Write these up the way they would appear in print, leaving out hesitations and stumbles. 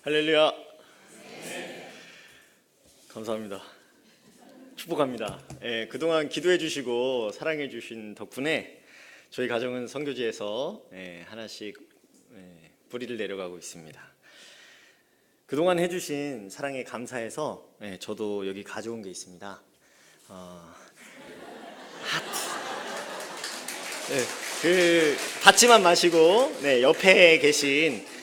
할렐루야. 감사합니다. 축복합니다. 그동안 기도해 주시고 사랑해 주신 덕분에 저희 가정은 선교지에서 하나씩 뿌리를 내려가고 있습니다. 그동안 해주신 사랑에 감사해서 저도 여기 가져온 게 있습니다. 하트. 받지만 마시고 옆에 계신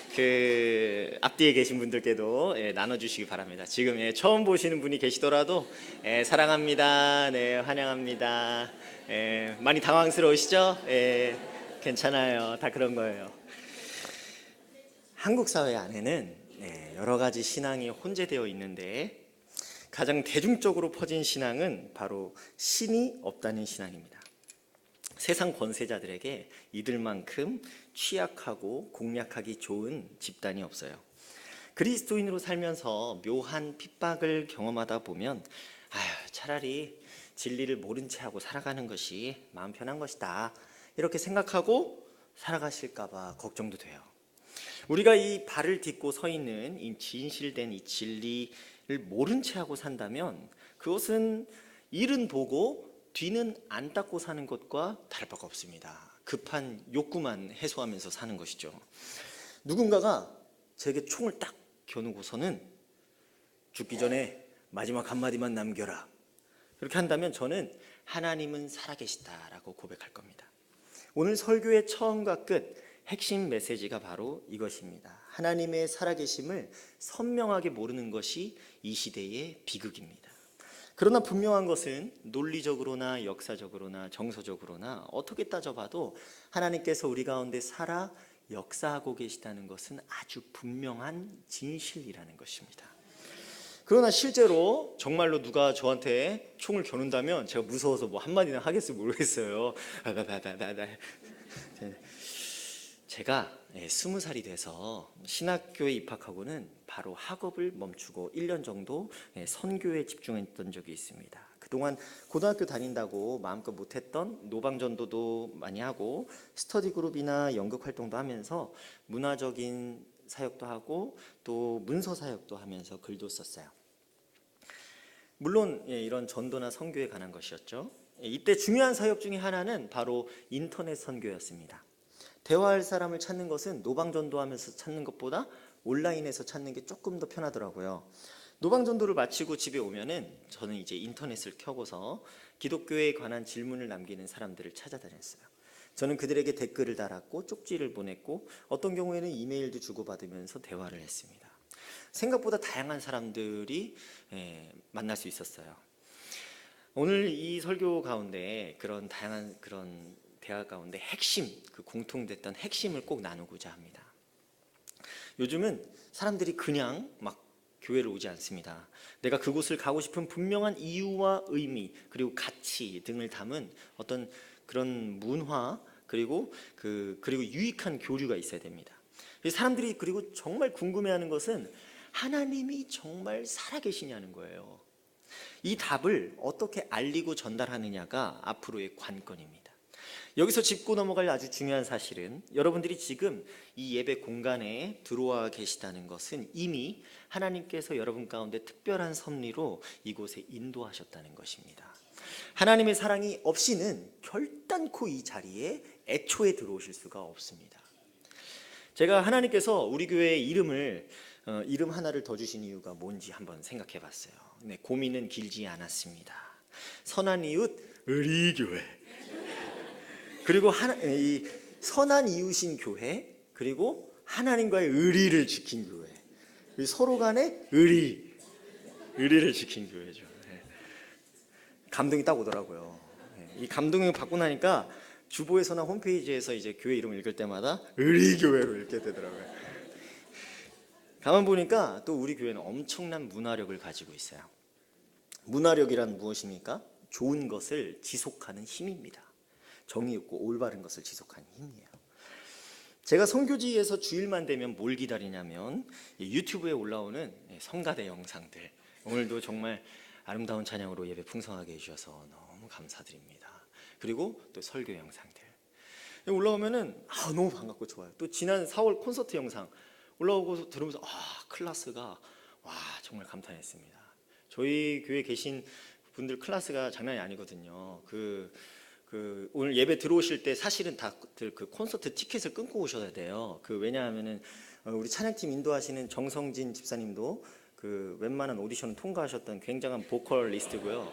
앞뒤에 계신 분들께도 나눠주시기 바랍니다. 지금 처음 보시는 분이 계시더라도 사랑합니다. 환영합니다. 많이 당황스러우시죠? 괜찮아요. 다 그런 거예요. 한국 사회 안에는 여러 가지 신앙이 혼재되어 있는데 가장 대중적으로 퍼진 신앙은 바로 신이 없다는 신앙입니다. 세상 권세자들에게 이들만큼 취약하고 공략하기 좋은 집단이 없어요. 그리스도인으로 살면서 묘한 핍박을 경험하다 보면 차라리 진리를 모른 채 하고 살아가는 것이 마음 편한 것이다, 이렇게 생각하고 살아가실까봐 걱정도 돼요. 우리가 이 발을 딛고 서 있는 이 진실된 이 진리를 모른 채 하고 산다면 그것은 일은 보고 뒤는 안 닦고 사는 것과 다를 바가 없습니다. 급한 욕구만 해소하면서 사는 것이죠. 누군가가 제게 총을 딱 겨누고서는 죽기 전에 마지막 한마디만 남겨라, 그렇게 한다면 저는 하나님은 살아계시다라고 고백할 겁니다. 오늘 설교의 처음과 끝 핵심 메시지가 바로 이것입니다. 하나님의 살아계심을 선명하게 모르는 것이 이 시대의 비극입니다. 그러나 분명한 것은 논리적으로나 역사적으로나 정서적으로나 어떻게 따져봐도 하나님께서 우리 가운데 살아 역사하고 계시다는 것은 아주 분명한 진실이라는 것입니다. 그러나 실제로 정말로 누가 저한테 총을 겨눈다면 제가 무서워서 뭐 한마디나 하겠어요? 모르겠어요. 제가 20살이 돼서 신학교에 입학하고는 바로 학업을 멈추고 1년 정도 선교에 집중했던 적이 있습니다. 그동안 고등학교 다닌다고 마음껏 못했던 노방전도도 많이 하고 스터디 그룹이나 연극 활동도 하면서 문화적인 사역도 하고 또 문서 사역도 하면서 글도 썼어요. 물론 이런 전도나 선교에 관한 것이었죠. 이때 중요한 사역 중에 하나는 바로 인터넷 선교였습니다. 대화할 사람을 찾는 것은 노방전도하면서 찾는 것보다 온라인에서 찾는 게 조금 더 편하더라고요. 노방전도를 마치고 집에 오면은 저는 이제 인터넷을 켜고서 기독교에 관한 질문을 남기는 사람들을 찾아다녔어요. 저는 그들에게 댓글을 달았고 쪽지를 보냈고 어떤 경우에는 이메일도 주고받으면서 대화를 했습니다. 생각보다 다양한 사람들이 만날 수 있었어요. 오늘 이 설교 가운데 그런 다양한 그런 대화 가운데 핵심, 그 공통됐던 핵심을 꼭 나누고자 합니다. 요즘은 사람들이 그냥 막 교회를 오지 않습니다. 내가 그곳을 가고 싶은 분명한 이유와 의미 그리고 가치 등을 담은 어떤 그런 문화 그리고 유익한 교류가 있어야 됩니다. 사람들이 그리고 정말 궁금해하는 것은 하나님이 정말 살아계시냐는 거예요. 이 답을 어떻게 알리고 전달하느냐가 앞으로의 관건입니다. 여기서 짚고 넘어갈 아주 중요한 사실은 여러분들이 지금 이 예배 공간에 들어와 계시다는 것은 이미 하나님께서 여러분 가운데 특별한 섭리로 이곳에 인도하셨다는 것입니다. 하나님의 사랑이 없이는 결단코 이 자리에 애초에 들어오실 수가 없습니다. 제가 하나님께서 우리 교회의 이름 하나를 더 주신 이유가 뭔지 한번 생각해 봤어요. 고민은 길지 않았습니다. 선한 이웃 의리교회, 그리고 이 선한 이웃인 교회, 그리고 하나님과의 의리를 지킨 교회, 서로 간의 의리를 지킨 교회죠. 감동이 딱 오더라고요. 이 감동을 받고 나니까 주보에서나 홈페이지에서 이제 교회 이름을 읽을 때마다 의리교회로 읽게 되더라고요. 가만 보니까 또 우리 교회는 엄청난 문화력을 가지고 있어요. 문화력이란 무엇입니까? 좋은 것을 지속하는 힘입니다. 정의 있고 올바른 것을 지속하는 힘이에요. 제가 선교지에서 주일만 되면 뭘 기다리냐면 유튜브에 올라오는 성가대 영상들. 오늘도 정말 아름다운 찬양으로 예배 풍성하게 해주셔서 너무 감사드립니다. 그리고 또 설교 영상들 올라오면은 너무 반갑고 좋아요. 또 지난 4월 콘서트 영상 올라오고 들으면서 클래스가 와 정말 감탄했습니다. 저희 교회 계신 분들 클래스가 장난이 아니거든요. 오늘 예배 들어오실 때 사실은 다들 그 콘서트 티켓을 끊고 오셔야 돼요. 왜냐하면은 우리 찬양팀 인도하시는 정성진 집사님도 그 웬만한 오디션 통과하셨던 굉장한 보컬리스트고요.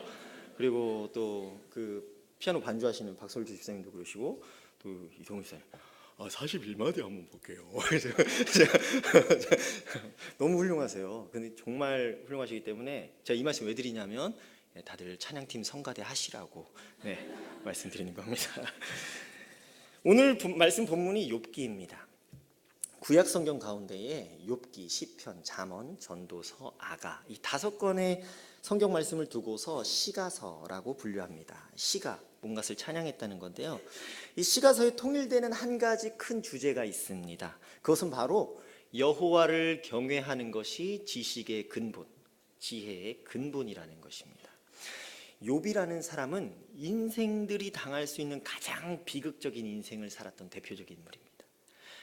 그리고 또 그 피아노 반주하시는 박솔주 집사님도 그러시고 또 이동훈 집사님 41마디 한번 볼게요. 너무 훌륭하세요. 근데 정말 훌륭하시기 때문에 제가 이 말씀 왜 드리냐면 다들 찬양팀 성가대 하시라고 말씀드리는 겁니다. 오늘 말씀 본문이 욥기입니다. 구약 성경 가운데에 욥기, 시편, 잠언, 전도서, 아가 이 5권의 성경 말씀을 두고서 시가서라고 분류합니다. 시가 뭔가를 찬양했다는 건데요. 이 시가서에 통일되는 한 가지 큰 주제가 있습니다. 그것은 바로 여호와를 경외하는 것이 지식의 근본, 지혜의 근본이라는 것입니다. 욥이라는 사람은 인생들이 당할 수 있는 가장 비극적인 인생을 살았던 대표적인 인물입니다.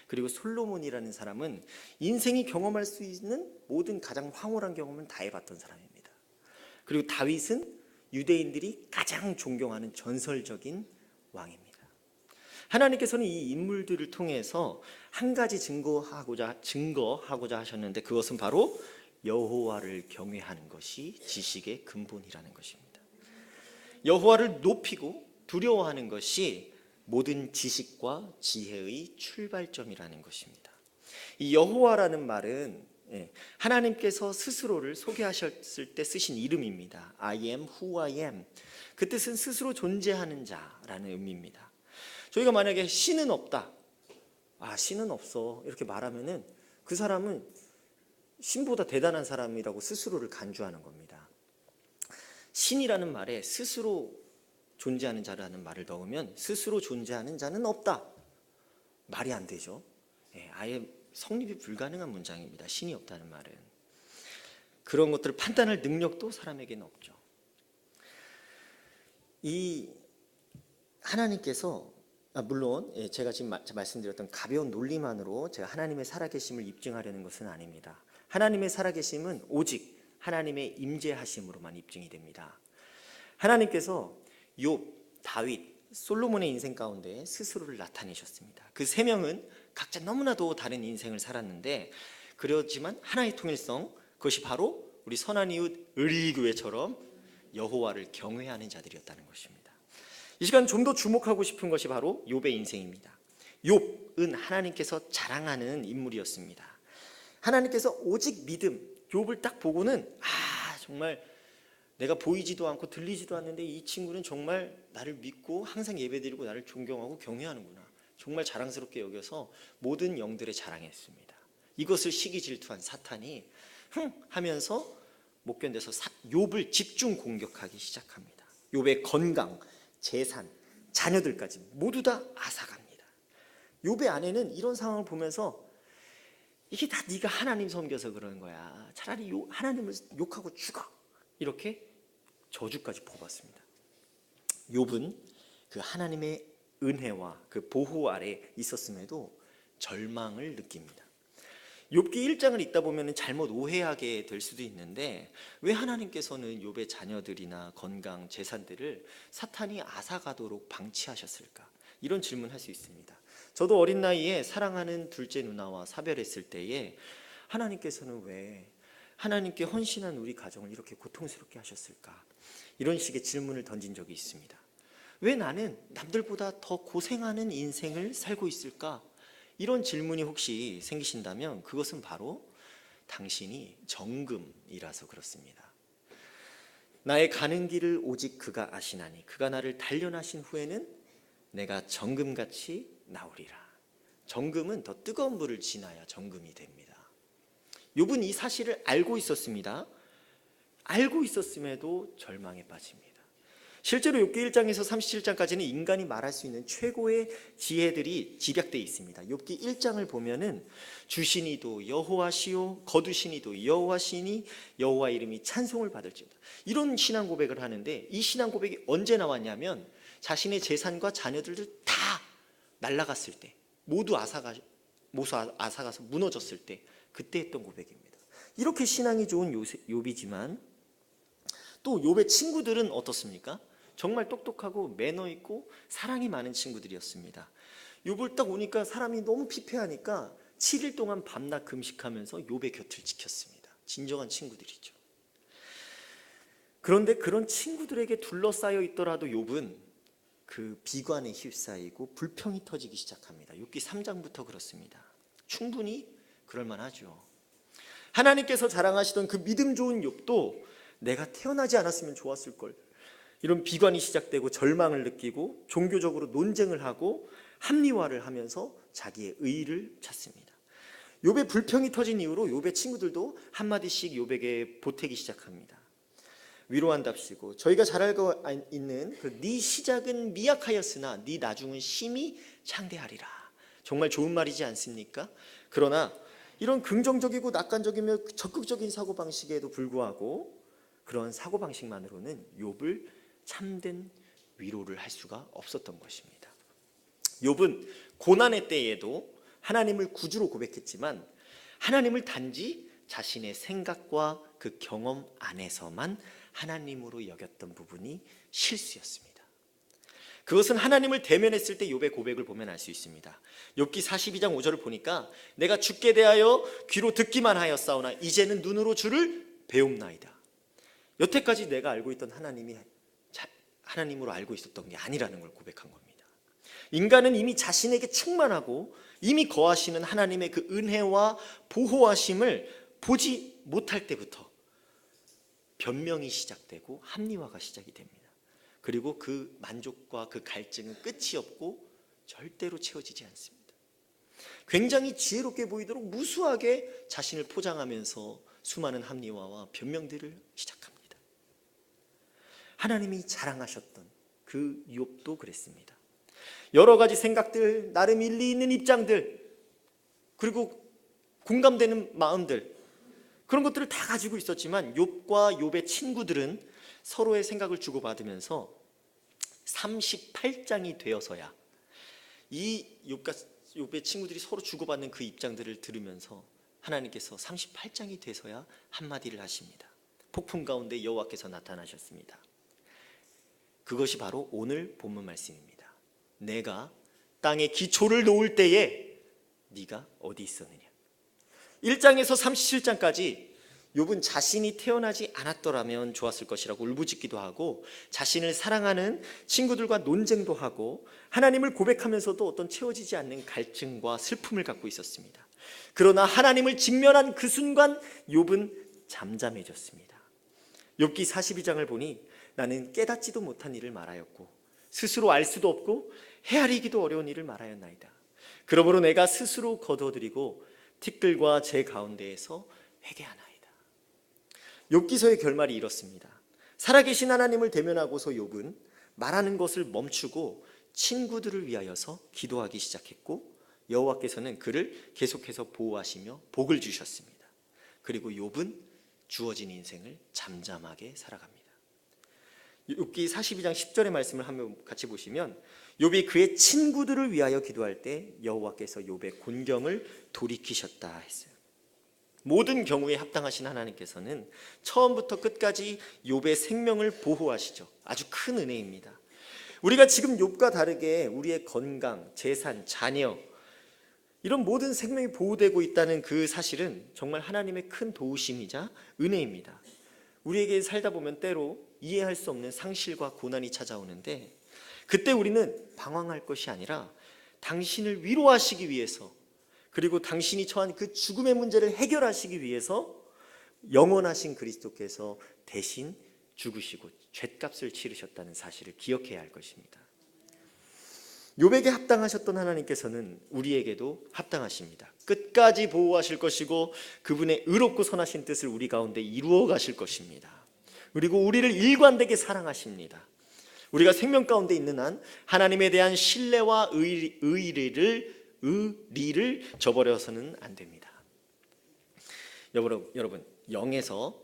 그리고 솔로몬이라는 사람은 인생이 경험할 수 있는 모든 가장 황홀한 경험은 다 해봤던 사람입니다. 그리고 다윗은 유대인들이 가장 존경하는 전설적인 왕입니다. 하나님께서는 이 인물들을 통해서 한 가지 증거하고자 하셨는데 그것은 바로 여호와를 경외하는 것이 지식의 근본이라는 것입니다. 여호와를 높이고 두려워하는 것이 모든 지식과 지혜의 출발점이라는 것입니다. 이 여호와라는 말은 하나님께서 스스로를 소개하셨을 때 쓰신 이름입니다. I am who I am. 그 뜻은 스스로 존재하는 자라는 의미입니다. 저희가 만약에 신은 없다, 신은 없어 이렇게 말하면은 그 사람은 신보다 대단한 사람이라고 스스로를 간주하는 겁니다. 신이라는 말에 스스로 존재하는 자라는 말을 넣으면 스스로 존재하는 자는 없다. 말이 안 되죠. 아예 성립이 불가능한 문장입니다. 신이 없다는 말은. 그런 것들을 판단할 능력도 사람에게는 없죠. 이 하나님께서 물론 제가 지금 말씀드렸던 가벼운 논리만으로 제가 하나님의 살아계심을 입증하려는 것은 아닙니다. 하나님의 살아계심은 오직 하나님의 임재하심으로만 입증이 됩니다. 하나님께서 욥, 다윗, 솔로몬의 인생 가운데 스스로를 나타내셨습니다. 그 3명은 각자 너무나도 다른 인생을 살았는데 그렇지만 하나의 통일성, 그것이 바로 우리 선한 이웃 의리교회처럼 여호와를 경외하는 자들이었다는 것입니다. 이 시간 좀 더 주목하고 싶은 것이 바로 욥의 인생입니다. 욥은 하나님께서 자랑하는 인물이었습니다. 하나님께서 오직 믿음, 욥을 딱 보고는 정말 내가 보이지도 않고 들리지도 않는데 이 친구는 정말 나를 믿고 항상 예배드리고 나를 존경하고 경외하는구나. 정말 자랑스럽게 여겨서 모든 영들에 자랑했습니다. 이것을 시기 질투한 사탄이 하면서 못 견뎌서 욥을 집중 공격하기 시작합니다. 욥의 건강, 재산, 자녀들까지 모두 다 앗아갑니다. 욥의 아내는 이런 상황을 보면서 이게 다 네가 하나님 섬겨서 그러는 거야. 차라리 하나님을 욕하고 죽어. 이렇게 저주까지 퍼붓습니다. 욥은 그 하나님의 은혜와 그 보호 아래 있었음에도 절망을 느낍니다. 욥기 1장을 읽다 보면 잘못 오해하게 될 수도 있는데 왜 하나님께서는 욥의 자녀들이나 건강, 재산들을 사탄이 앗아가도록 방치하셨을까? 이런 질문할 수 있습니다. 저도 어린 나이에 사랑하는 둘째 누나와 사별했을 때에 하나님께서는 왜 하나님께 헌신한 우리 가정을 이렇게 고통스럽게 하셨을까? 이런 식의 질문을 던진 적이 있습니다. 왜 나는 남들보다 더 고생하는 인생을 살고 있을까? 이런 질문이 혹시 생기신다면 그것은 바로 당신이 정금이라서 그렇습니다. 나의 가는 길을 오직 그가 아시나니 그가 나를 단련하신 후에는 내가 정금같이 나오리라. 정금은 더 뜨거운 물을 지나야 정금이 됩니다. 욥은 이 사실을 알고 있었습니다. 알고 있었음에도 절망에 빠집니다. 실제로 욥기 1장에서 37장까지는 인간이 말할 수 있는 최고의 지혜들이 집약되어 있습니다. 욥기 1장을 보면은 주시니도 여호와시요 거두시니도 여호와시니 여호와 이름이 찬송을 받을지어다. 이런 신앙 고백을 하는데 이 신앙 고백이 언제 나왔냐면 자신의 재산과 자녀들을 다 날라갔을 때 모두 앗아가는 모수 아사가서 무너졌을 때 그때 했던 고백입니다. 이렇게 신앙이 좋은 욥이지만 또 욥의 친구들은 어떻습니까? 정말 똑똑하고 매너 있고 사랑이 많은 친구들이었습니다. 욥을 딱 오니까 사람이 너무 피폐하니까 7일 동안 밤낮 금식하면서 욥의 곁을 지켰습니다. 진정한 친구들이죠. 그런데 그런 친구들에게 둘러싸여 있더라도 욥은 그 비관에 휩싸이고 불평이 터지기 시작합니다. 욥기 3장부터 그렇습니다. 충분히 그럴 만하죠. 하나님께서 자랑하시던 그 믿음 좋은 욥도 내가 태어나지 않았으면 좋았을 걸, 이런 비관이 시작되고 절망을 느끼고 종교적으로 논쟁을 하고 합리화를 하면서 자기의 의의를 찾습니다. 욥의 불평이 터진 이후로 욥의 친구들도 한마디씩 욥에게 보태기 시작합니다. 위로한답시고 저희가 잘 알고 있는 그 네 시작은 미약하였으나 네 나중은 심히 창대하리라. 정말 좋은 말이지 않습니까? 그러나 이런 긍정적이고 낙관적이며 적극적인 사고방식에도 불구하고 그런 사고방식만으로는 욥을 참된 위로를 할 수가 없었던 것입니다. 욥은 고난의 때에도 하나님을 구주로 고백했지만 하나님을 단지 자신의 생각과 그 경험 안에서만 하나님으로 여겼던 부분이 실수였습니다. 그것은 하나님을 대면했을 때 욥의 고백을 보면 알 수 있습니다. 욥기 42장 5절을 보니까 내가 주께 대하여 귀로 듣기만 하였사오나 이제는 눈으로 주를 배움나이다. 여태까지 내가 알고 있던 하나님이 하나님으로 알고 있었던 게 아니라는 걸 고백한 겁니다. 인간은 이미 자신에게 충만하고 이미 거하시는 하나님의 그 은혜와 보호하심을 보지 못할 때부터 변명이 시작되고 합리화가 시작이 됩니다. 그리고 그 만족과 그 갈증은 끝이 없고 절대로 채워지지 않습니다. 굉장히 지혜롭게 보이도록 무수하게 자신을 포장하면서 수많은 합리화와 변명들을 시작합니다. 하나님이 자랑하셨던 그 욥도 그랬습니다. 여러 가지 생각들, 나름 일리 있는 입장들, 그리고 공감되는 마음들, 그런 것들을 다 가지고 있었지만 욥과 욥의 친구들은 서로의 생각을 주고받으면서 38장이 되어서야 이 욥의 친구들이 서로 주고받는 그 입장들을 들으면서 하나님께서 38장이 돼서야 한마디를 하십니다. 폭풍 가운데 여호와께서 나타나셨습니다. 그것이 바로 오늘 본문 말씀입니다. 내가 땅에 기초를 놓을 때에 네가 어디 있었느냐. 1장에서 37장까지 욥은 자신이 태어나지 않았더라면 좋았을 것이라고 울부짖기도 하고 자신을 사랑하는 친구들과 논쟁도 하고 하나님을 고백하면서도 어떤 채워지지 않는 갈증과 슬픔을 갖고 있었습니다. 그러나 하나님을 직면한 그 순간 욥은 잠잠해졌습니다. 욥기 42장을 보니 나는 깨닫지도 못한 일을 말하였고 스스로 알 수도 없고 헤아리기도 어려운 일을 말하였나이다. 그러므로 내가 스스로 거둬들이고 티끌과 제 가운데에서 회개하나이다. 욥기서의 결말이 이렇습니다. 살아계신 하나님을 대면하고서 욥은 말하는 것을 멈추고 친구들을 위하여서 기도하기 시작했고 여호와께서는 그를 계속해서 보호하시며 복을 주셨습니다. 그리고 욥은 주어진 인생을 잠잠하게 살아갑니다. 욥기 42장 10절의 말씀을 한번 같이 보시면 욥이 그의 친구들을 위하여 기도할 때 여호와께서 욥의 곤경을 돌이키셨다 했어요. 모든 경우에 합당하신 하나님께서는 처음부터 끝까지 욥의 생명을 보호하시죠. 아주 큰 은혜입니다. 우리가 지금 욥과 다르게 우리의 건강, 재산, 자녀 이런 모든 생명이 보호되고 있다는 그 사실은 정말 하나님의 큰 도우심이자 은혜입니다. 우리에게 살다 보면 때로 이해할 수 없는 상실과 고난이 찾아오는데 그때 우리는 방황할 것이 아니라 당신을 위로하시기 위해서 그리고 당신이 처한 그 죽음의 문제를 해결하시기 위해서 영원하신 그리스도께서 대신 죽으시고 죗값을 치르셨다는 사실을 기억해야 할 것입니다. 욥에게 합당하셨던 하나님께서는 우리에게도 합당하십니다. 끝까지 보호하실 것이고 그분의 의롭고 선하신 뜻을 우리 가운데 이루어 가실 것입니다. 그리고 우리를 일관되게 사랑하십니다. 우리가 생명 가운데 있는 한 하나님에 대한 신뢰와 의리를 저버려서는 안 됩니다. 여러분 0에서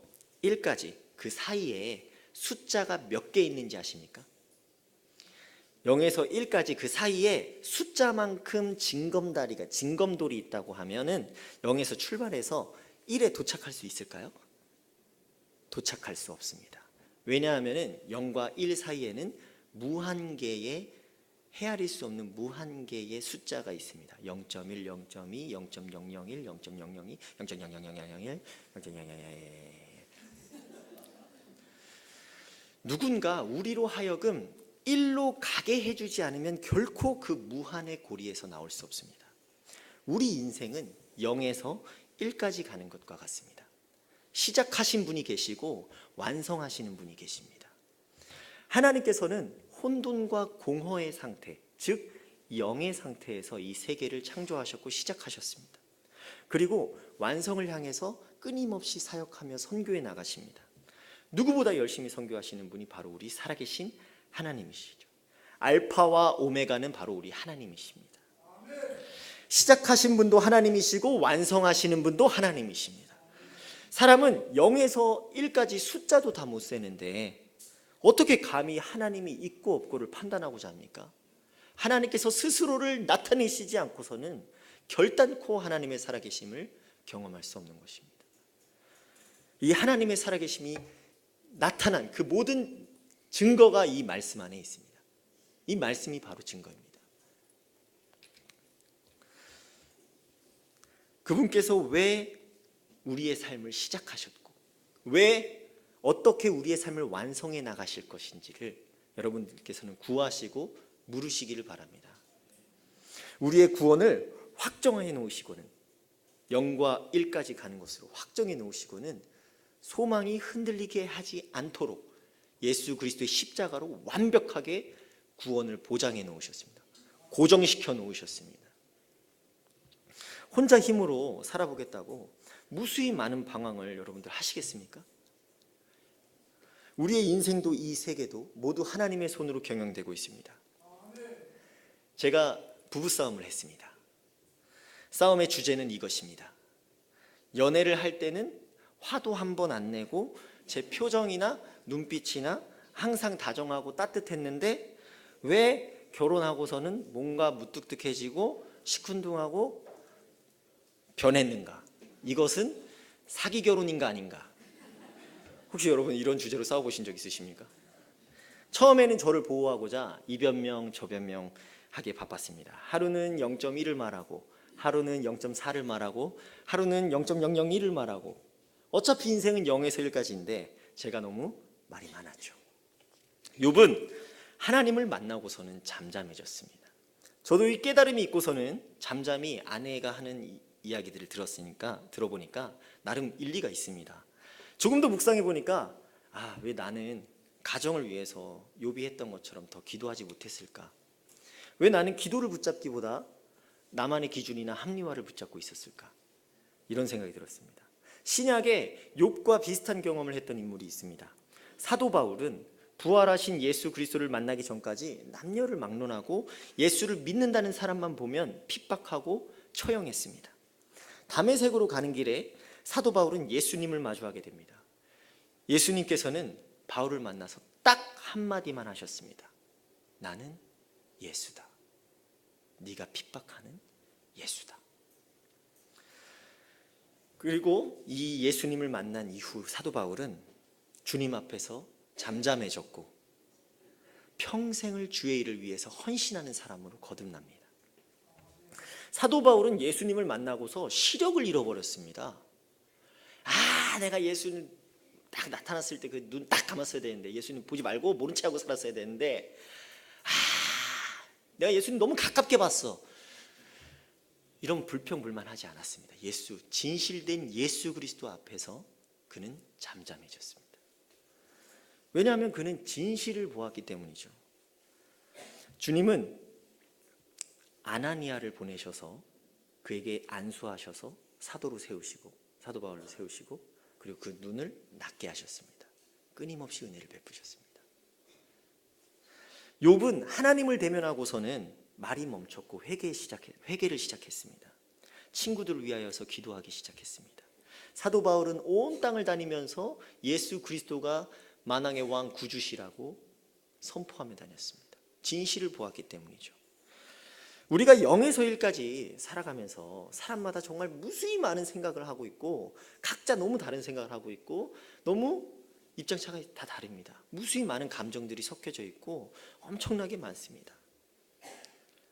1까지 그 사이에 숫자가 몇 개 있는지 아십니까? 0에서 1까지 그 사이에 숫자만큼 징검돌이 있다고 하면은 0에서 출발해서 1에 도착할 수 있을까요? 도착할 수 없습니다. 왜냐하면은 0과 1 사이에는 무한개의 헤아릴 수 없는 무한개의 숫자가 있습니다. 0.1, 0.2, 0.001, 0.002, 0.00001, 0.00001. 누군가 우리로 하여금 1로 가게 해주지 않으면 결코 그 무한의 고리에서 나올 수 없습니다. 우리 인생은 0에서 1까지 가는 것과 같습니다. 시작하신 분이 계시고 완성하시는 분이 계십니다. 하나님께서는 혼돈과 공허의 상태, 즉 0의 상태에서 이 세계를 창조하셨고 시작하셨습니다. 그리고 완성을 향해서 끊임없이 사역하며 선교해 나가십니다. 누구보다 열심히 선교하시는 분이 바로 우리 살아계신 하나님이시죠. 알파와 오메가는 바로 우리 하나님이십니다. 시작하신 분도 하나님이시고 완성하시는 분도 하나님이십니다. 사람은 0에서 1까지 숫자도 다 못 세는데 어떻게 감히 하나님이 있고 없고를 판단하고자 합니까? 하나님께서 스스로를 나타내시지 않고서는 결단코 하나님의 살아계심을 경험할 수 없는 것입니다. 이 하나님의 살아계심이 나타난 그 모든 증거가 이 말씀 안에 있습니다. 이 말씀이 바로 증거입니다. 그분께서 왜 우리의 삶을 시작하셨고 왜 어떻게 우리의 삶을 완성해 나가실 것인지를 여러분들께서는 구하시고 물으시기를 바랍니다. 우리의 구원을 확정해 놓으시고는 0과 1까지 가는 것으로 확정해 놓으시고는 소망이 흔들리게 하지 않도록 예수 그리스도의 십자가로 완벽하게 구원을 보장해 놓으셨습니다. 고정시켜 놓으셨습니다. 혼자 힘으로 살아보겠다고 무수히 많은 방황을 여러분들 하시겠습니까? 우리의 인생도 이 세계도 모두 하나님의 손으로 경영되고 있습니다. 제가 부부싸움을 했습니다. 싸움의 주제는 이것입니다. 연애를 할 때는 화도 한 번 안 내고 제 표정이나 눈빛이나 항상 다정하고 따뜻했는데 왜 결혼하고서는 뭔가 무뚝뚝해지고 시큰둥하고 변했는가? 이것은 사기 결혼인가 아닌가? 혹시 여러분 이런 주제로 싸워보신 적 있으십니까? 처음에는 저를 보호하고자 이변명 저변명 하기에 바빴습니다. 하루는 0.1을 말하고 하루는 0.4를 말하고 하루는 0.001을 말하고 어차피 인생은 0에서 1까지인데 제가 너무 말이 많았죠. 욥은 하나님을 만나고서는 잠잠해졌습니다. 저도 이 깨달음이 있고서는 잠잠히 아내가 하는 이야기들을 들어보니까 나름 일리가 있습니다. 조금 더 묵상해 보니까 왜 나는 가정을 위해서 욥이 했던 것처럼 더 기도하지 못했을까? 왜 나는 기도를 붙잡기보다 나만의 기준이나 합리화를 붙잡고 있었을까? 이런 생각이 들었습니다. 신약에 욥과 비슷한 경험을 했던 인물이 있습니다. 사도 바울은 부활하신 예수 그리스도를 만나기 전까지 남녀를 막론하고 예수를 믿는다는 사람만 보면 핍박하고 처형했습니다. 다메섹으로 가는 길에 사도 바울은 예수님을 마주하게 됩니다. 예수님께서는 바울을 만나서 딱 한마디만 하셨습니다. 나는 예수다. 네가 핍박하는 예수다. 그리고 이 예수님을 만난 이후 사도 바울은 주님 앞에서 잠잠해졌고 평생을 주의 일을 위해서 헌신하는 사람으로 거듭납니다. 사도 바울은 예수님을 만나고서 시력을 잃어버렸습니다. 내가 예수님 딱 나타났을 때 그 눈 딱 감았어야 되는데 예수님 보지 말고 모른 체하고 살았어야 되는데 내가 예수님 너무 가깝게 봤어. 이런 불평불만하지 않았습니다. 진실된 예수 그리스도 앞에서 그는 잠잠해졌습니다. 왜냐하면 그는 진실을 보았기 때문이죠. 주님은 아나니아를 보내셔서 그에게 안수하셔서 사도 바울을 세우시고 그리고 그 눈을 낫게 하셨습니다. 끊임없이 은혜를 베푸셨습니다. 욥은 하나님을 대면하고서는 말이 멈췄고 회개를 시작했습니다. 친구들을 위하여서 기도하기 시작했습니다. 사도 바울은 온 땅을 다니면서 예수 그리스도가 만왕의 왕 구주시라고 선포하며 다녔습니다. 진실을 보았기 때문이죠. 우리가 0에서 1까지 살아가면서 사람마다 정말 무수히 많은 생각을 하고 있고 각자 너무 다른 생각을 하고 있고 너무 입장차가 다 다릅니다. 무수히 많은 감정들이 섞여져 있고 엄청나게 많습니다.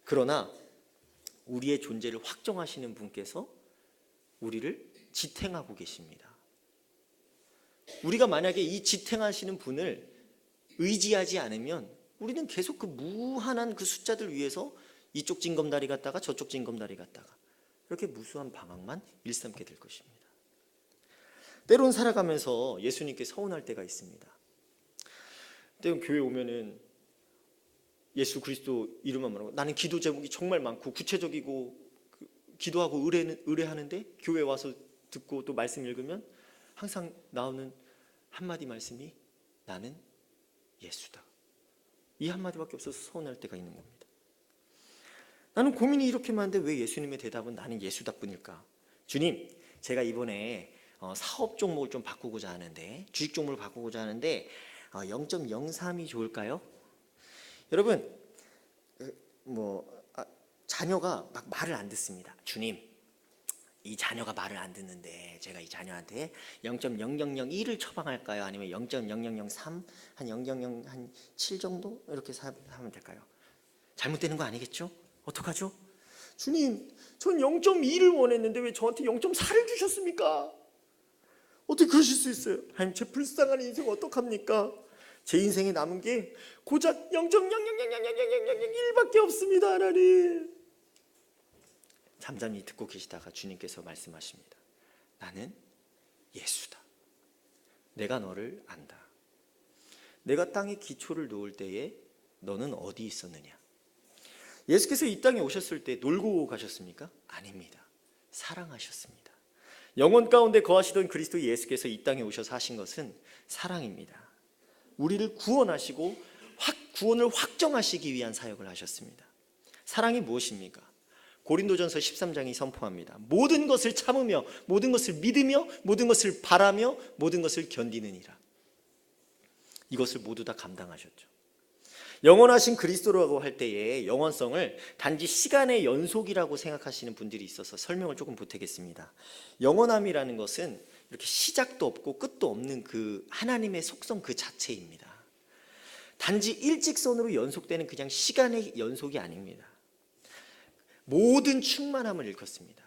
그러나 우리의 존재를 확정하시는 분께서 우리를 지탱하고 계십니다. 우리가 만약에 이 지탱하시는 분을 의지하지 않으면 우리는 계속 그 무한한 그 숫자들 위해서 이쪽 징검다리 갔다가 저쪽 징검다리 갔다가 이렇게 무수한 방황만 일삼게 될 것입니다. 때론 살아가면서 예수님께 서운할 때가 있습니다. 때론 교회 오면은 예수 그리스도 이름만 말하고 나는 기도 제목이 정말 많고 구체적이고 기도하고 의뢰하는데 교회 와서 듣고 또 말씀 읽으면 항상 나오는 한마디 말씀이 나는 예수다. 이 한마디밖에 없어서 서운할 때가 있는 겁니다. 나는 고민이 이렇게 많은데 왜 예수님의 대답은 나는 예수다 뿐일까? 주님, 제가 이번에 사업 종목을 좀 바꾸고자 하는데 주식 종목을 바꾸고자 하는데 0.03이 좋을까요? 여러분 자녀가 막 말을 안 듣습니다. 주님, 이 자녀가 말을 안 듣는데 제가 이 자녀한테 0.0001을 처방할까요? 아니면 0.0003, 한 0.00한7 정도 이렇게 하면 될까요? 잘못되는 거 아니겠죠? 어떡하죠? 주님, 전 0.2를 원했는데 왜 저한테 0.4를 주셨습니까? 어떻게 그러실 수 있어요? 하나님, 제 불쌍한 인생 어떡합니까? 제 인생에 남은 게 고작 0.000001밖에 없습니다. 하나님. 잠잠히 듣고 계시다가 주님께서 말씀하십니다. 나는 예수다. 내가 너를 안다. 내가 땅에 기초를 놓을 때에 너는 어디 있었느냐? 예수께서 이 땅에 오셨을 때 놀고 가셨습니까? 아닙니다. 사랑하셨습니다. 영혼 가운데 거하시던 그리스도 예수께서 이 땅에 오셔서 하신 것은 사랑입니다. 우리를 구원하시고 구원을 확정하시기 위한 사역을 하셨습니다. 사랑이 무엇입니까? 고린도전서 13장이 선포합니다. 모든 것을 참으며 모든 것을 믿으며 모든 것을 바라며 모든 것을 견디느니라. 이것을 모두 다 감당하셨죠. 영원하신 그리스도라고 할 때에 영원성을 단지 시간의 연속이라고 생각하시는 분들이 있어서 설명을 조금 보태겠습니다. 영원함이라는 것은 이렇게 시작도 없고 끝도 없는 그 하나님의 속성 그 자체입니다. 단지 일직선으로 연속되는 그냥 시간의 연속이 아닙니다. 모든 충만함을 일컫습니다.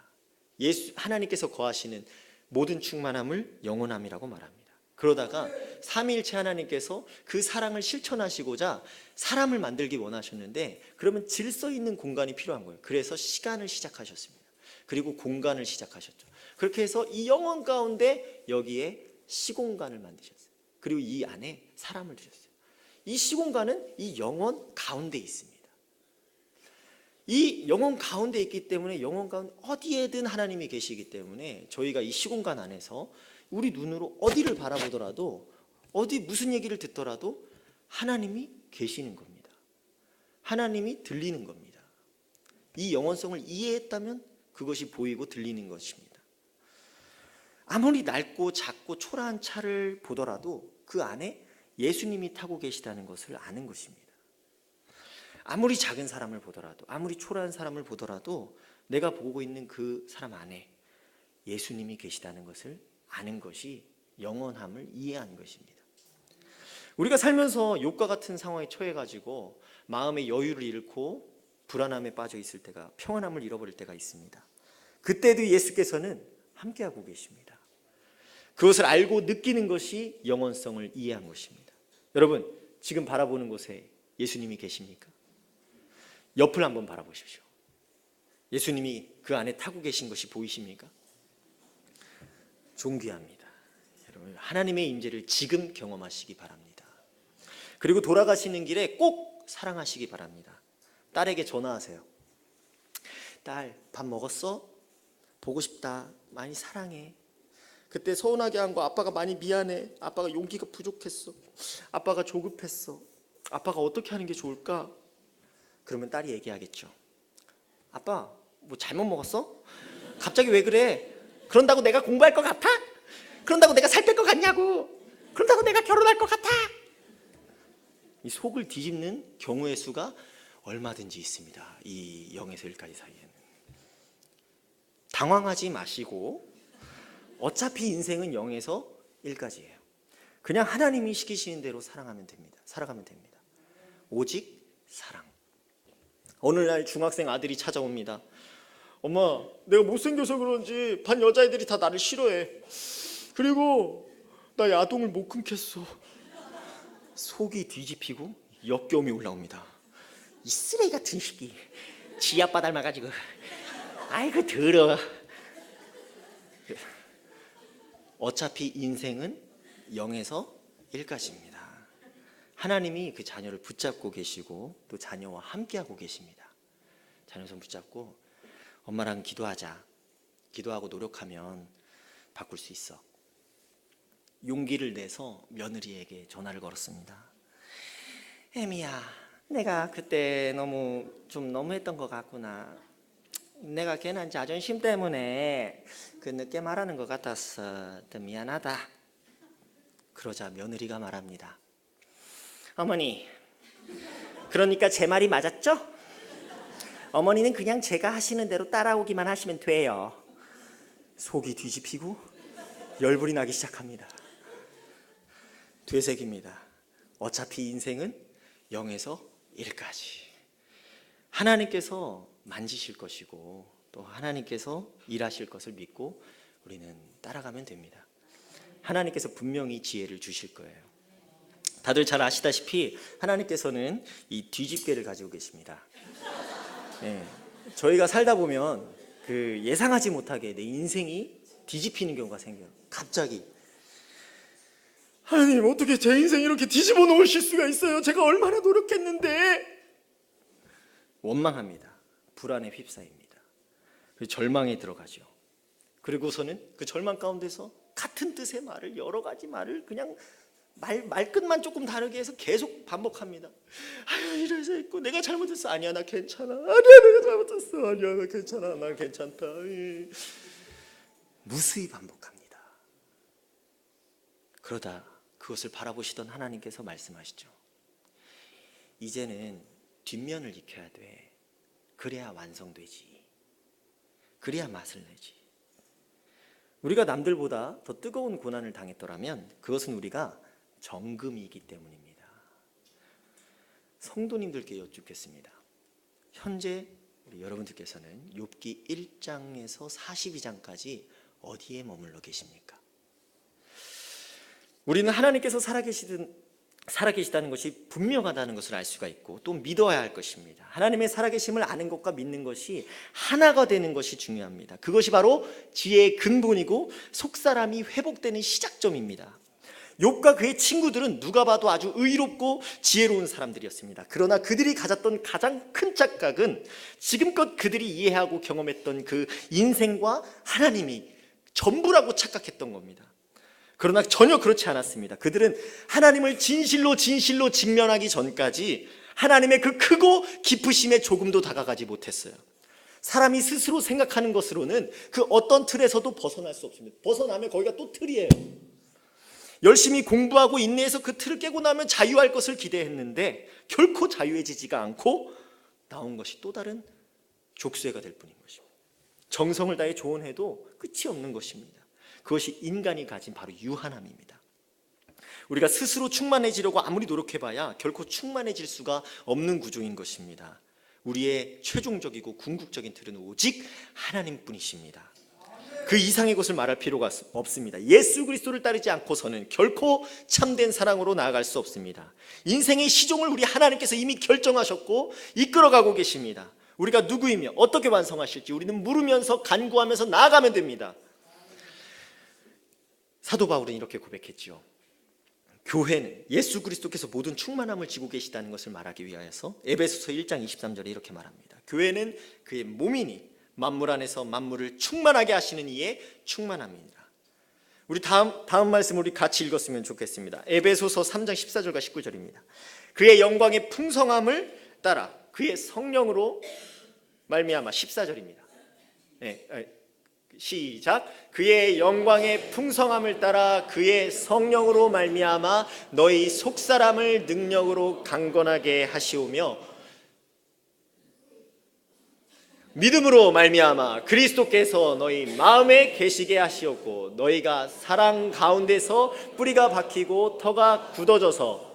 하나님께서 거하시는 모든 충만함을 영원함이라고 말합니다. 그러다가 삼위일체 하나님께서 그 사랑을 실천하시고자 사람을 만들기 원하셨는데 그러면 질서 있는 공간이 필요한 거예요. 그래서 시간을 시작하셨습니다. 그리고 공간을 시작하셨죠. 그렇게 해서 이 영원 가운데 여기에 시공간을 만드셨어요. 그리고 이 안에 사람을 두셨어요. 이 시공간은 이 영원 가운데 있습니다. 이 영혼 가운데 있기 때문에 영혼 가운데 어디에든 하나님이 계시기 때문에 저희가 이 시공간 안에서 우리 눈으로 어디를 바라보더라도 어디 무슨 얘기를 듣더라도 하나님이 계시는 겁니다. 하나님이 들리는 겁니다. 이 영혼성을 이해했다면 그것이 보이고 들리는 것입니다. 아무리 낡고 작고 초라한 차를 보더라도 그 안에 예수님이 타고 계시다는 것을 아는 것입니다. 아무리 작은 사람을 보더라도 아무리 초라한 사람을 보더라도 내가 보고 있는 그 사람 안에 예수님이 계시다는 것을 아는 것이 영원함을 이해하는 것입니다. 우리가 살면서 욕과 같은 상황에 처해가지고 마음의 여유를 잃고 불안함에 빠져 있을 때가 평안함을 잃어버릴 때가 있습니다. 그때도 예수께서는 함께하고 계십니다. 그것을 알고 느끼는 것이 영원성을 이해한 것입니다. 여러분, 지금 바라보는 곳에 예수님이 계십니까? 옆을 한번 바라보십시오. 예수님이 그 안에 타고 계신 것이 보이십니까? 존귀합니다. 여러분, 하나님의 임재를 지금 경험하시기 바랍니다. 그리고 돌아가시는 길에 꼭 사랑하시기 바랍니다. 딸에게 전화하세요. 딸, 밥 먹었어? 보고 싶다. 많이 사랑해. 그때 서운하게 한 거 아빠가 많이 미안해. 아빠가 용기가 부족했어. 아빠가 조급했어. 아빠가 어떻게 하는 게 좋을까? 그러면 딸이 얘기하겠죠. 아빠, 뭐 잘못 먹었어? 갑자기 왜 그래? 그런다고 내가 공부할 것 같아? 그런다고 내가 살 뺄 것 같냐고? 그런다고 내가 결혼할 것 같아? 이 속을 뒤집는 경우의 수가 얼마든지 있습니다. 이 0에서 1까지 사이에는. 당황하지 마시고 어차피 인생은 0에서 1까지예요. 그냥 하나님이 시키시는 대로 살아가면 됩니다. 오직 사랑. 어느 날 중학생 아들이 찾아옵니다. 엄마, 내가 못생겨서 그런지 반 여자애들이 다 나를 싫어해. 그리고 나 야동을 못 끊겠어. 속이 뒤집히고 역겨움이 올라옵니다. 이 쓰레기 같은 새끼, 지 아빠 닮아가지고 아이고 더러워. 어차피 인생은 0에서 1까지입니다. 하나님이 그 자녀를 붙잡고 계시고 또 자녀와 함께하고 계십니다. 자녀 손 붙잡고 엄마랑 기도하자. 기도하고 노력하면 바꿀 수 있어. 용기를 내서 며느리에게 전화를 걸었습니다. 애미야, 내가 그때 너무했던 것 같구나. 내가 괜한 자존심 때문에 늦게 말하는 것 같아서 더 미안하다. 그러자 며느리가 말합니다. 어머니, 그러니까 제 말이 맞았죠? 어머니는 그냥 제가 하시는 대로 따라오기만 하시면 돼요. 속이 뒤집히고 열불이 나기 시작합니다. 되새깁니다. 어차피 인생은 0에서 1까지. 하나님께서 만지실 것이고 또 하나님께서 일하실 것을 믿고 우리는 따라가면 됩니다. 하나님께서 분명히 지혜를 주실 거예요. 다들 잘 아시다시피 하나님께서는 이 뒤집개를 가지고 계십니다. 네, 저희가 살다 보면 예상하지 못하게 내 인생이 뒤집히는 경우가 생겨요. 갑자기 하나님, 어떻게 제 인생 이렇게 뒤집어 놓으실 수가 있어요? 제가 얼마나 노력했는데. 원망합니다. 불안에 휩싸입니다. 절망에 들어가죠. 그리고서는 그 절망 가운데서 같은 뜻의 말을, 여러 가지 말을 그냥 말끝만 조금 다르게 해서 계속 반복합니다. 아유, 이래서 있고 내가 잘못했어. 아니야, 나 괜찮아. 아니야, 내가 잘못했어. 아니야, 나 괜찮아. 난 괜찮다. 무수히 반복합니다. 그러다 그것을 바라보시던 하나님께서 말씀하시죠. 이제는 뒷면을 익혀야 돼. 그래야 완성되지. 그래야 맛을 내지. 우리가 남들보다 더 뜨거운 고난을 당했더라면 그것은 우리가 정금이기 때문입니다. 성도님들께 여쭙겠습니다. 현재 우리 여러분들께서는 욥기 1장에서 42장까지 어디에 머물러 계십니까? 우리는 하나님께서 살아계시다는 것이 분명하다는 것을 알 수가 있고 또 믿어야 할 것입니다. 하나님의 살아계심을 아는 것과 믿는 것이 하나가 되는 것이 중요합니다. 그것이 바로 지혜의 근본이고 속사람이 회복되는 시작점입니다. 욥과 그의 친구들은 누가 봐도 아주 의롭고 지혜로운 사람들이었습니다. 그러나 그들이 가졌던 가장 큰 착각은 지금껏 그들이 이해하고 경험했던 그 인생과 하나님이 전부라고 착각했던 겁니다. 그러나 전혀 그렇지 않았습니다. 그들은 하나님을 진실로 직면하기 전까지 하나님의 그 크고 깊으심에 조금도 다가가지 못했어요. 사람이 스스로 생각하는 것으로는 그 어떤 틀에서도 벗어날 수 없습니다. 벗어나면 거기가 또 틀이에요. 열심히 공부하고 인내해서 그 틀을 깨고 나면 자유할 것을 기대했는데 결코 자유해지지가 않고 나온 것이 또 다른 족쇄가 될 뿐인 것입니다. 정성을 다해 조언해도 끝이 없는 것입니다. 그것이 인간이 가진 바로 유한함입니다. 우리가 스스로 충만해지려고 아무리 노력해봐야 결코 충만해질 수가 없는 구조인 것입니다. 우리의 최종적이고 궁극적인 틀은 오직 하나님뿐이십니다. 그 이상의 것을 말할 필요가 없습니다. 예수 그리스도를 따르지 않고서는 결코 참된 사랑으로 나아갈 수 없습니다. 인생의 시종을 우리 하나님께서 이미 결정하셨고 이끌어가고 계십니다. 우리가 누구이며 어떻게 완성하실지 우리는 물으면서 간구하면서 나아가면 됩니다. 사도 바울은 이렇게 고백했지요. 교회는 예수 그리스도께서 모든 충만함을 지고 계시다는 것을 말하기 위하여서 에베소서 1장 23절에 이렇게 말합니다. 교회는 그의 몸이니 만물 안에서 만물을 충만하게 하시는 이의 충만함이니라. 우리 다음 말씀 우리 같이 읽었으면 좋겠습니다. 에베소서 3장 14절과 19절입니다. 그의 영광의 풍성함을 따라 그의 성령으로 말미암아 14절입니다. 네, 시작. 그의 영광의 풍성함을 따라 그의 성령으로 말미암아 너희 속사람을 능력으로 강건하게 하시오며 믿음으로 말미암아 그리스도께서 너희 마음에 계시게 하시었고 너희가 사랑 가운데서 뿌리가 박히고 터가 굳어져서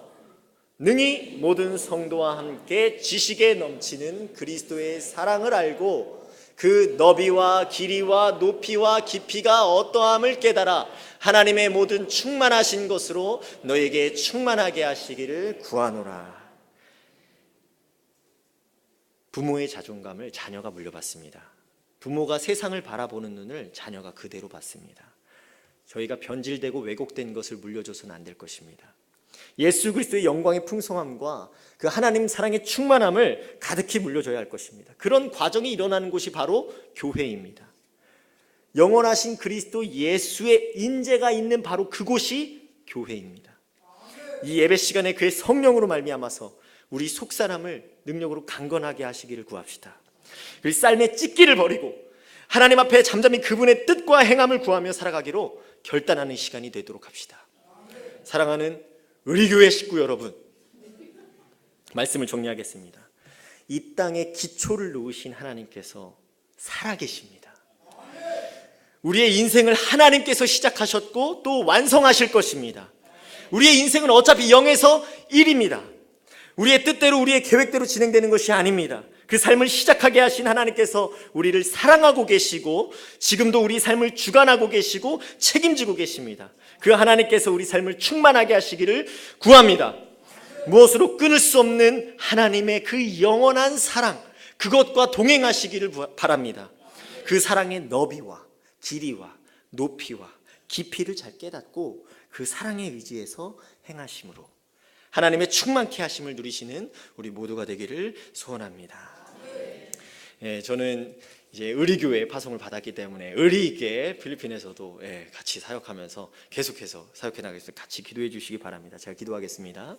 능히 모든 성도와 함께 지식에 넘치는 그리스도의 사랑을 알고 그 너비와 길이와 높이와 깊이가 어떠함을 깨달아 하나님의 모든 충만하신 것으로 너에게 충만하게 하시기를 구하노라. 부모의 자존감을 자녀가 물려받습니다. 부모가 세상을 바라보는 눈을 자녀가 그대로 받습니다. 저희가 변질되고 왜곡된 것을 물려줘서는 안 될 것입니다. 예수 그리스도의 영광의 풍성함과 그 하나님 사랑의 충만함을 가득히 물려줘야 할 것입니다. 그런 과정이 일어나는 곳이 바로 교회입니다. 영원하신 그리스도 예수의 인재가 있는 바로 그곳이 교회입니다. 이 예배 시간에 그의 성령으로 말미암아서 우리 속사람을 능력으로 강건하게 하시기를 구합시다. 우리 삶의 찢기를 버리고 하나님 앞에 잠잠히 그분의 뜻과 행함을 구하며 살아가기로 결단하는 시간이 되도록 합시다. 사랑하는 의리교회 식구 여러분, 말씀을 정리하겠습니다. 이 땅에 기초를 놓으신 하나님께서 살아계십니다. 우리의 인생을 하나님께서 시작하셨고 또 완성하실 것입니다. 우리의 인생은 어차피 0에서 1입니다. 우리의 뜻대로 우리의 계획대로 진행되는 것이 아닙니다. 그 삶을 시작하게 하신 하나님께서 우리를 사랑하고 계시고 지금도 우리 삶을 주관하고 계시고 책임지고 계십니다. 그 하나님께서 우리 삶을 충만하게 하시기를 구합니다. 무엇으로 끊을 수 없는 하나님의 그 영원한 사랑, 그것과 동행하시기를 바랍니다. 그 사랑의 너비와 길이와 높이와 깊이를 잘 깨닫고 그 사랑에 의지해서 행하심으로 하나님의 충만케 하심을 누리시는 우리 모두가 되기를 소원합니다. 저는 이제 의리교회 파송을 받았기 때문에 의리 있게 필리핀에서도 같이 사역하면서 계속해서 사역해 나가겠습니다. 같이 기도해 주시기 바랍니다. 제가 기도하겠습니다.